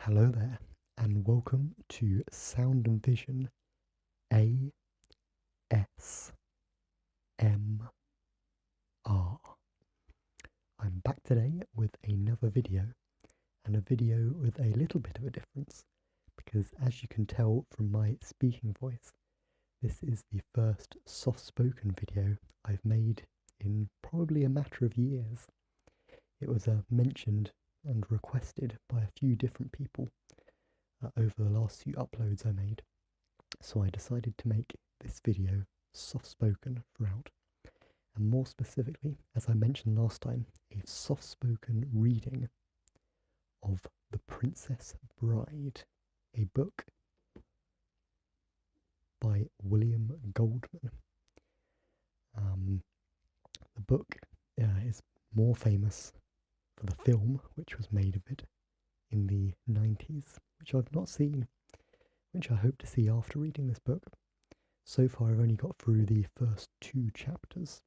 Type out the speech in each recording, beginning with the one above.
Hello there, and welcome to Sound and Vision ASMR. I'm back today with another video, and a video with a little bit of a difference, because as you can tell from my speaking voice, this is the first soft-spoken video I've made in probably a matter of years. It was mentioned and requested by a few different people over the last few uploads I made, so I decided to make this video soft-spoken throughout, and more specifically, as I mentioned last time, a soft-spoken reading of The Princess Bride, a book by William Goldman. The book is more famous for the film which was made of it in the 90s, which I've not seen, which I hope to see after reading this book. So far I've only got through the first 2 chapters.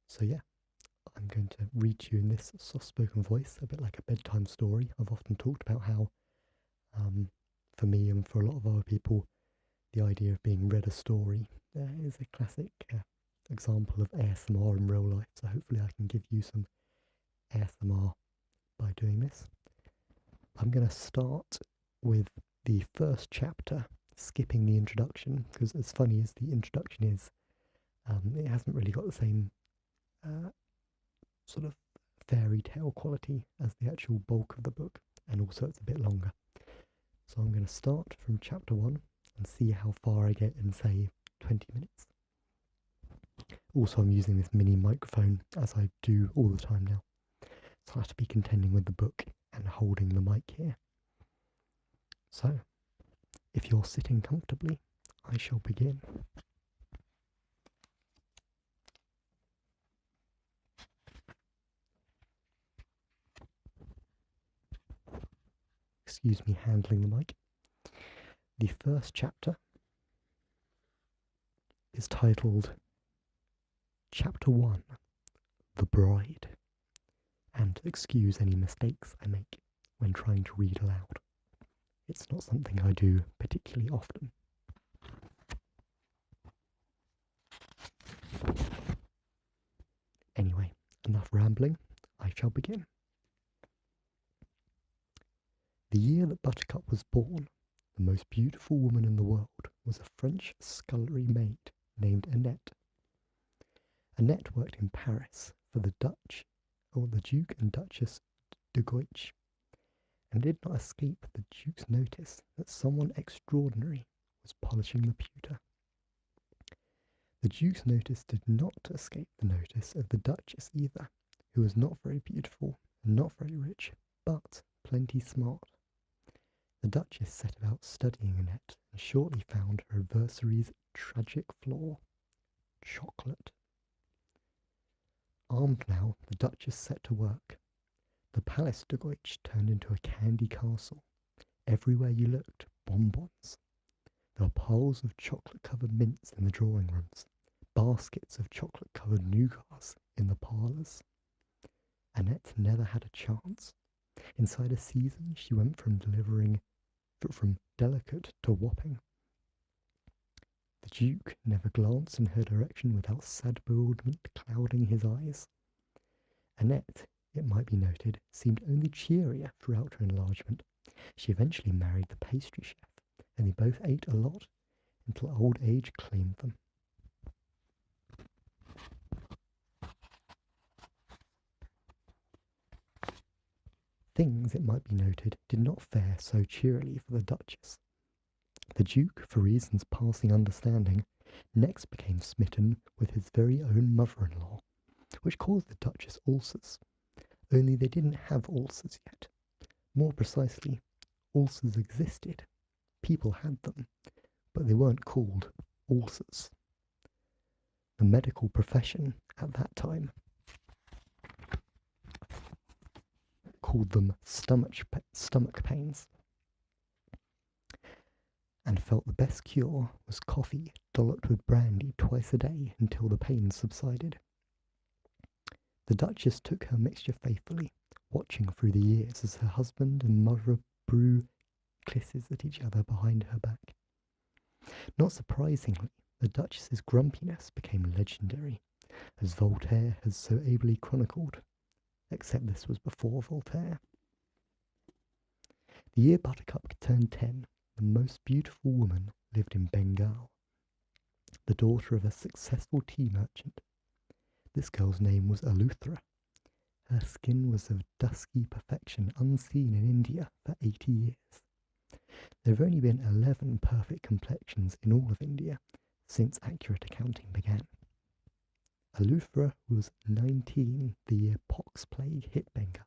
So yeah, I'm going to read to you in this soft-spoken voice, a bit like a bedtime story. I've often talked about how, for me and for a lot of other people, the idea of being read a story is a classic example of ASMR in real life, so hopefully I can give you some ASMR by doing this. I'm going to start with the first chapter, skipping the introduction, because as funny as the introduction is, it hasn't really got the same sort of fairy tale quality as the actual bulk of the book, and also it's a bit longer. So I'm going to start from chapter 1 and see how far I get in, say, 20 minutes. Also, I'm using this mini microphone, as I do all the time now, so I have to be contending with the book and holding the mic here. So, if you're sitting comfortably, I shall begin. Excuse me handling the mic. The first chapter is titled Chapter 1, The Bride, and excuse any mistakes I make when trying to read aloud. It's not something I do particularly often. Anyway, enough rambling, I shall begin. The year that Buttercup was born, the most beautiful woman in the world was a French scullery maid named Annette. Annette worked in Paris for the Duke and Duchess de Guiche, and did not escape the Duke's notice that someone extraordinary was polishing the pewter. The Duke's notice did not escape the notice of the Duchess either, who was not very beautiful and not very rich, but plenty smart. The Duchess set about studying Annette and shortly found her adversary's tragic flaw: chocolate. Armed now, the Duchess set to work. The Palace de Guiche turned into a candy castle. Everywhere you looked, bonbons. There were piles of chocolate-covered mints in the drawing rooms, baskets of chocolate-covered nougats in the parlours. Annette never had a chance. Inside a season, she went from delicate to whopping. The Duke never glanced in her direction without sad bewilderment clouding his eyes. Annette, it might be noted, seemed only cheerier throughout her enlargement. She eventually married the pastry chef, and they both ate a lot until old age claimed them. Things, it might be noted, did not fare so cheerily for the Duchess. The Duke, for reasons passing understanding, next became smitten with his very own mother-in-law, which caused the Duchess ulcers. Only they didn't have ulcers yet. More precisely, ulcers existed. People had them, but they weren't called ulcers. The medical profession at that time called them stomach pains, and felt the best cure was coffee dolloped with brandy twice a day until the pain subsided. The Duchess took her mixture faithfully, watching through the years as her husband and mother brew kisses at each other behind her back. Not surprisingly, the Duchess's grumpiness became legendary, as Voltaire has so ably chronicled, except this was before Voltaire. The year Buttercup turned 10, the most beautiful woman lived in Bengal, the daughter of a successful tea merchant. This girl's name was Eleuthera. Her skin was of dusky perfection unseen in India for 80 years. There have only been 11 perfect complexions in all of India since accurate accounting began. Eleuthera was 19 the year pox plague hit Bengal.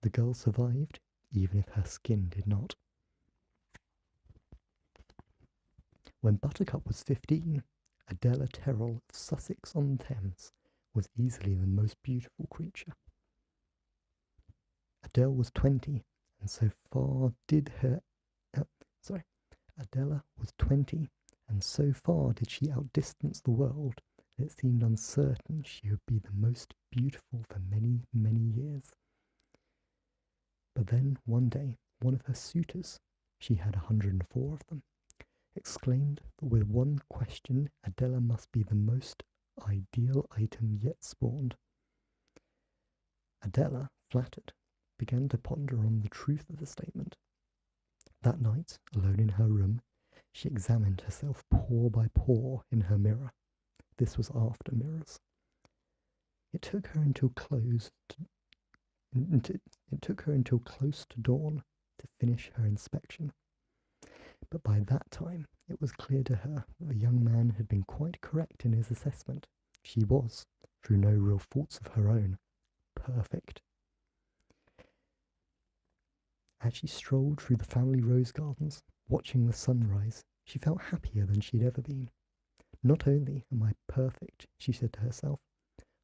The girl survived, even if her skin did not. When Buttercup was 15, Adela Terrell of Sussex-on-Thames was easily the most beautiful creature. Adela was 20, and so far did she outdistance the world that it seemed uncertain she would be the most beautiful for many, many years. But then, one day, one of her suitors, she had 104 of them, exclaimed that with one question Adela must be the most ideal item yet spawned. Adela, flattered, began to ponder on the truth of the statement. That night, alone in her room, she examined herself pore by pore in her mirror. This was after mirrors. It took her until close to dawn to finish her inspection. But by that time, it was clear to her that the young man had been quite correct in his assessment. She was, through no real faults of her own, perfect. As she strolled through the family rose gardens, watching the sunrise, she felt happier than she'd ever been. Not only am I perfect, she said to herself,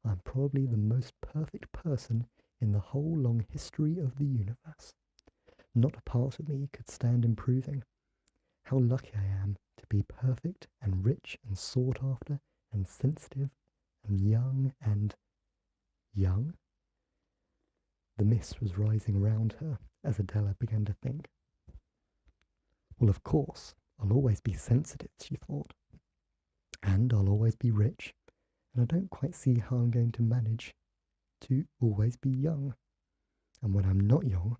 I'm probably the most perfect person in the whole long history of the universe. Not a part of me could stand improving. How lucky I am to be perfect and rich and sought after and sensitive and young and... Young? The mist was rising around her as Adela began to think. Well, of course, I'll always be sensitive, she thought. And I'll always be rich, and I don't quite see how I'm going to manage to always be young. And when I'm not young,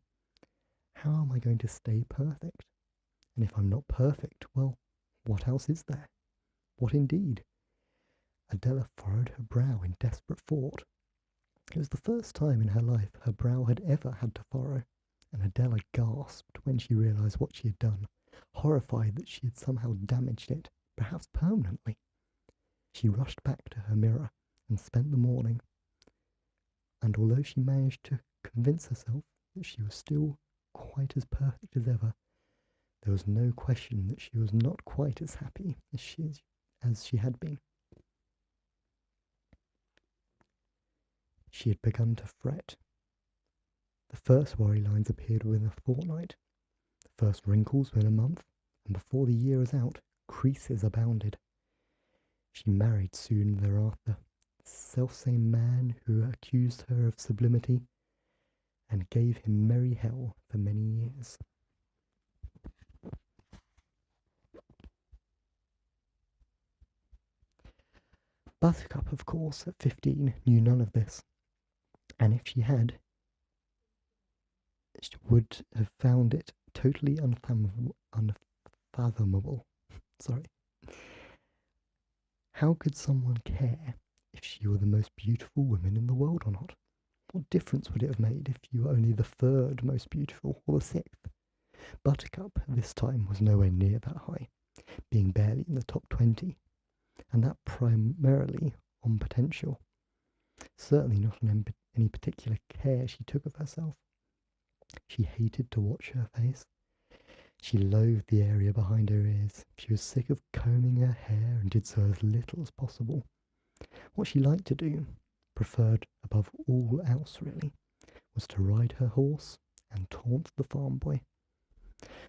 how am I going to stay perfect? And if I'm not perfect, well, what else is there? What indeed? Adela furrowed her brow in desperate thought. It was the first time in her life her brow had ever had to furrow, and Adela gasped when she realised what she had done, horrified that she had somehow damaged it, perhaps permanently. She rushed back to her mirror and spent the morning, and although she managed to convince herself that she was still quite as perfect as ever, there was no question that she was not quite as happy as she had been. She had begun to fret. The first worry lines appeared within a fortnight, the first wrinkles within a month, and before the year was out, creases abounded. She married soon thereafter, the selfsame man who accused her of sublimity, and gave him merry hell for many years. Buttercup, of course, at 15, knew none of this, and if she had, she would have found it totally unfathomable. Sorry. How could someone care if she were the most beautiful woman in the world or not? What difference would it have made if you were only the third most beautiful or the sixth? Buttercup at this time was nowhere near that high, being barely in the top 20, and that primarily on potential. Certainly not on any particular care she took of herself. She hated to watch her face. She loathed the area behind her ears. She was sick of combing her hair and did so as little as possible. What she liked to do, preferred above all else really, was to ride her horse and taunt the farm boy.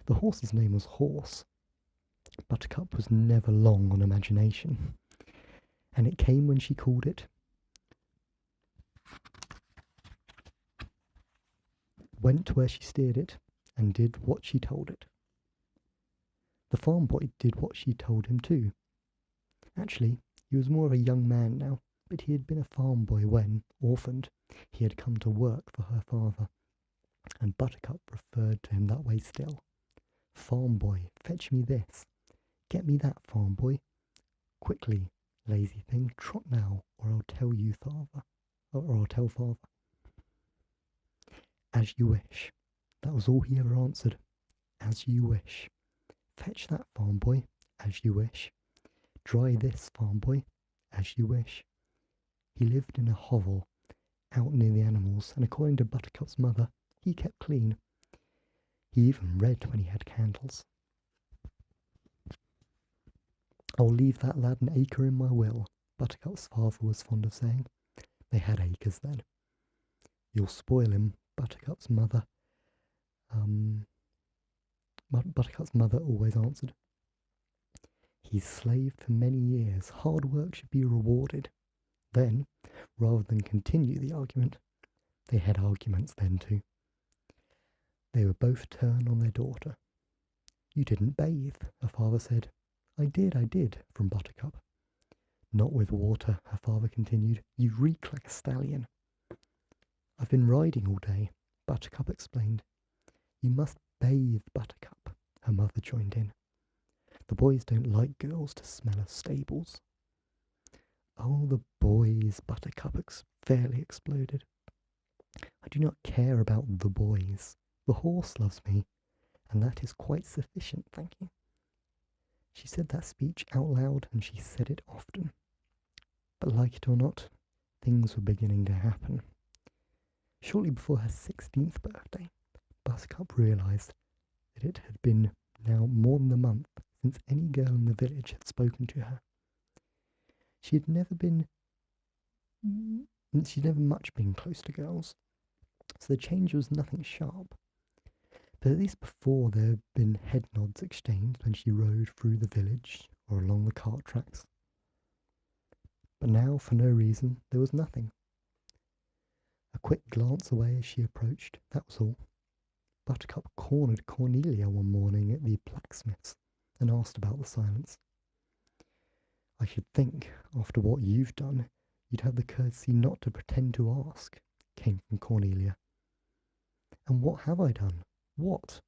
The horse's name was Horse. Buttercup was never long on imagination, and it came when she called it went where she steered it, and did what she told it. The farm boy did what she told him too. Actually, he was more of a young man now, but he had been a farm boy when, orphaned, he had come to work for her father, and Buttercup referred to him that way still. Farm boy, fetch me this. Get me that, farm boy. Quickly, lazy thing, trot now, or I'll tell you, father. Or I'll tell father. As you wish. That was all he ever answered. As you wish. Fetch that, farm boy. As you wish. Dry this, farm boy. As you wish. He lived in a hovel out near the animals, and according to Buttercup's mother, he kept clean. He even read when he had candles. I'll leave that lad an acre in my will, Buttercup's father was fond of saying. They had acres then. You'll spoil him, Buttercup's mother. Buttercup's mother always answered. He's slaved for many years. Hard work should be rewarded. Then, rather than continue the argument, they had arguments then too. They were both turned on their daughter. You didn't bathe, her father said. I did, from Buttercup. Not with water, her father continued. You reek like a stallion. I've been riding all day, Buttercup explained. You must bathe, Buttercup, her mother joined in. The boys don't like girls to smell of stables. Oh, the boys, Buttercup fairly exploded. I do not care about the boys. The horse loves me, and that is quite sufficient, thank you. She said that speech out loud, and she said it often. But like it or not, things were beginning to happen. Shortly before her 16th birthday, Buttercup realised that it had been now more than a month since any girl in the village had spoken to her. She'd never much been close to girls, so the change was nothing sharp. But at least before there had been head nods exchanged when she rode through the village or along the cart tracks. But now, for no reason, there was nothing. A quick glance away as she approached, that was all. Buttercup cornered Cornelia one morning at the blacksmith's and asked about the silence. I should think, after what you've done, you'd have the courtesy not to pretend to ask, came from Cornelia. And what have I done? What?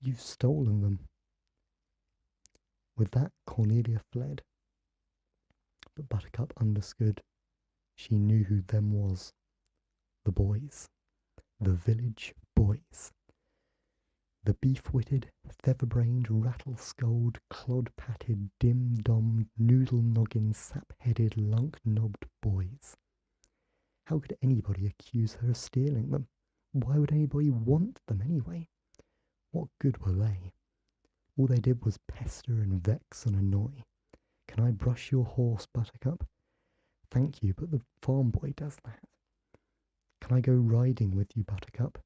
You've stolen them. With that, Cornelia fled. But Buttercup understood. She knew who them was. The boys. The village boys. The beef-witted, feather-brained, rattle-skulled, clod-patted, dim-dommed, noodle-noggin, sap-headed, lunk-knobbed boys. How could anybody accuse her of stealing them? Why would anybody want them anyway? What good were they? All they did was pester and vex and annoy. Can I brush your horse, Buttercup? Thank you, but the farm boy does that. Can I go riding with you, Buttercup?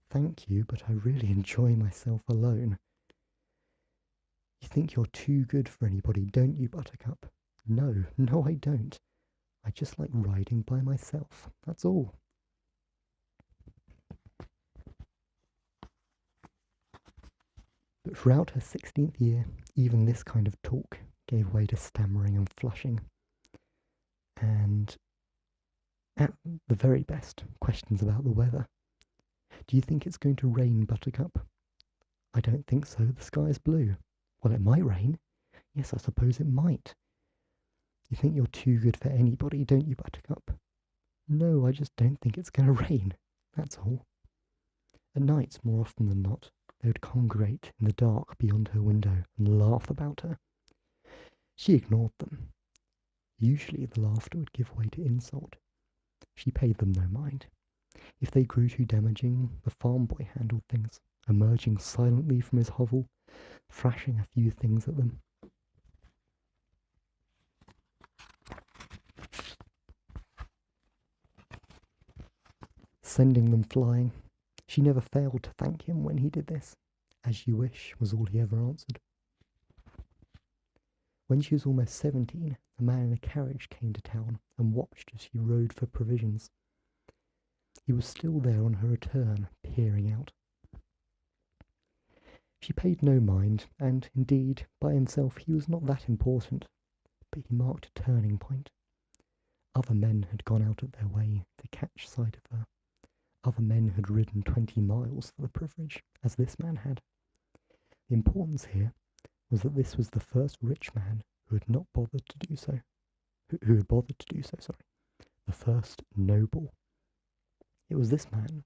Thank you, but I really enjoy myself alone. You think you're too good for anybody, don't you, Buttercup? No, I don't. I just like riding by myself, that's all. But throughout her 16th year, even this kind of talk gave way to stammering and flushing. And at the very best, questions about the weather. Do you think it's going to rain, Buttercup? I don't think so, the sky is blue. Well, it might rain. Yes, I suppose it might. You think you're too good for anybody, don't you, Buttercup? No, I just don't think it's going to rain, that's all. At nights, more often than not, they would congregate in the dark beyond her window and laugh about her. She ignored them. Usually the laughter would give way to insult. She paid them no mind. If they grew too damaging, the farm boy handled things, emerging silently from his hovel, thrashing a few things at them. Sending them flying. She never failed to thank him when he did this. As you wish, was all he ever answered. When she was almost 17, a man in a carriage came to town and watched as she rode for provisions. He was still there on her return, peering out. She paid no mind, and indeed, by himself he was not that important, but he marked a turning point. Other men had gone out of their way to catch sight of her. Other men had ridden 20 miles for the privilege, as this man had. The importance here was that this was the first rich man who had not bothered to do so. Who had bothered to do so, sorry. The first noble. It was this man,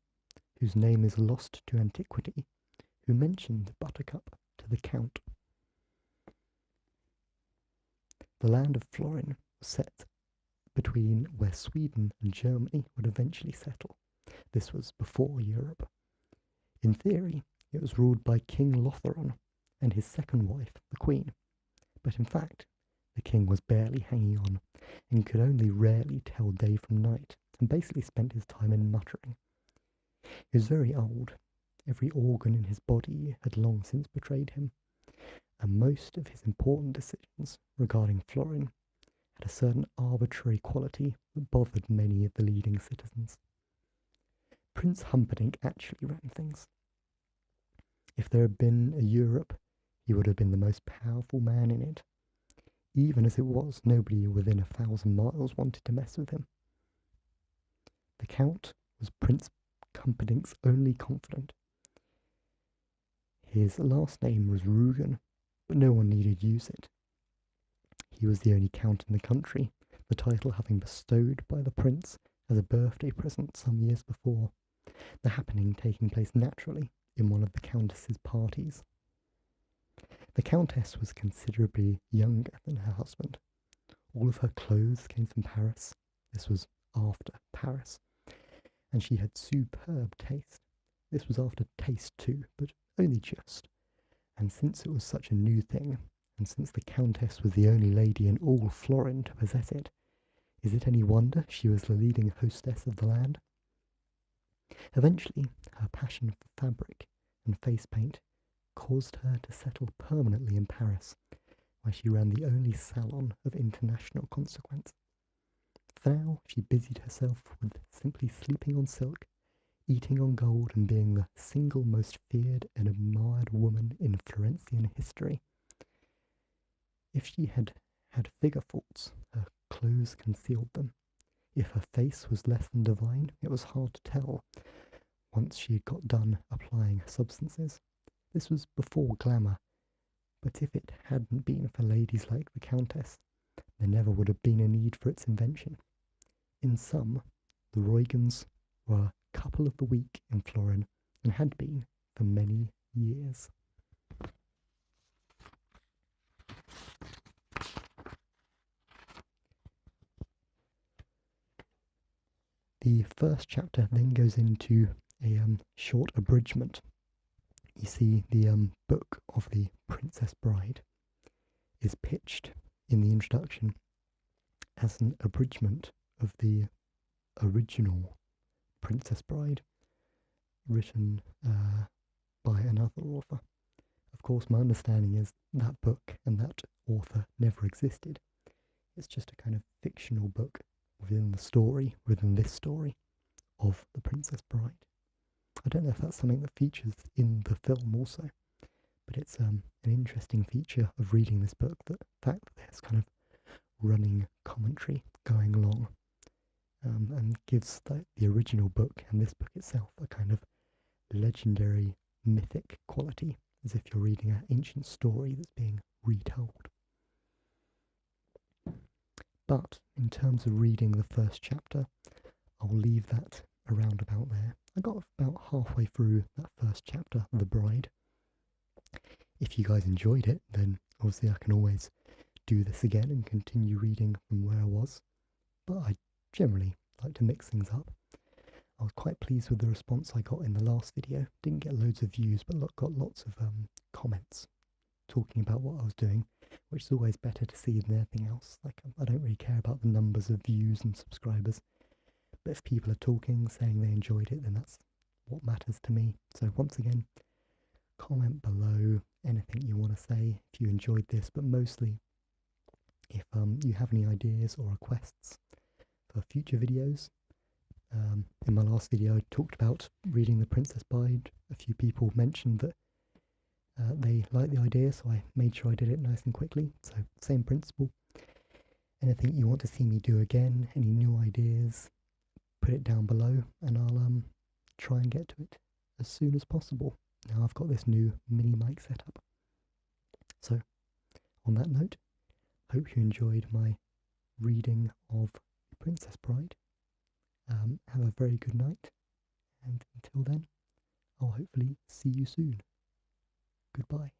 whose name is lost to antiquity, who mentioned Buttercup to the Count. The land of Florin was set between where Sweden and Germany would eventually settle. This was before Europe. In theory, it was ruled by King Lotheron and his second wife, the Queen. But in fact, the king was barely hanging on and could only rarely tell day from night, and basically spent his time in muttering. He was very old. Every organ in his body had long since betrayed him, and most of his important decisions regarding Florin had a certain arbitrary quality that bothered many of the leading citizens. Prince Humperdinck actually ran things. If there had been a Europe, he would have been the most powerful man in it. Even as it was, nobody within 1,000 miles wanted to mess with him. The Count was Prince Humperdinck's only confidant. His last name was Rugen, but no one needed use it. He was the only count in the country, the title having bestowed by the prince as a birthday present some years before, the happening taking place naturally in one of the countess's parties. The countess was considerably younger than her husband. All of her clothes came from Paris. This was after Paris. And she had superb taste. This was after taste too, but only just. And since it was such a new thing, and since the countess was the only lady in all Florin to possess it, is it any wonder she was the leading hostess of the land? Eventually, her passion for fabric and face paint caused her to settle permanently in Paris, where she ran the only salon of international consequence. For now, she busied herself with simply sleeping on silk, eating on gold, and being the single most feared and admired woman in Florentian history. If she had had figure faults, her clothes concealed them. If her face was less than divine, it was hard to tell once she had got done applying substances. This was before glamour, but if it hadn't been for ladies like the Countess, there never would have been a need for its invention. In sum, the Roygans were a couple of the week in Florin, and had been for many years. The first chapter then goes into a short abridgment. You see, the book of the Princess Bride is pitched in the introduction as an abridgment of the original Princess Bride, written by another author. Of course, my understanding is that book and that author never existed. It's just a kind of fictional book within the story, within this story, of the Princess Bride. I don't know if that's something that features in the film also, but it's an interesting feature of reading this book, the fact that there's kind of running commentary going along, and gives the original book and this book itself a kind of legendary, mythic quality, as if you're reading an ancient story that's being retold. But in terms of reading the first chapter, I'll leave that around about there. I got about halfway through that first chapter, The Bride. If you guys enjoyed it, then obviously I can always do this again and continue reading from where I was, but I generally like to mix things up. I was quite pleased with the response I got in the last video. Didn't get loads of views, but got lots of comments talking about what I was doing, which is always better to see than anything else. Like, I don't really care about the numbers of views and subscribers, but if people are talking, saying they enjoyed it, then that's what matters to me. So once again, comment below anything you want to say if you enjoyed this, but mostly if you have any ideas or requests for future videos, in my last video I talked about reading The Princess Bride. A few people mentioned that they liked the idea, so I made sure I did it nice and quickly. So same principle. Anything you want to see me do again, any new ideas, put it down below and I'll try and get to it as soon as possible. Now I've got this new mini mic setup. So on that note, hope you enjoyed my reading of Princess Bride. Have a very good night, and until then, I'll hopefully see you soon. Goodbye.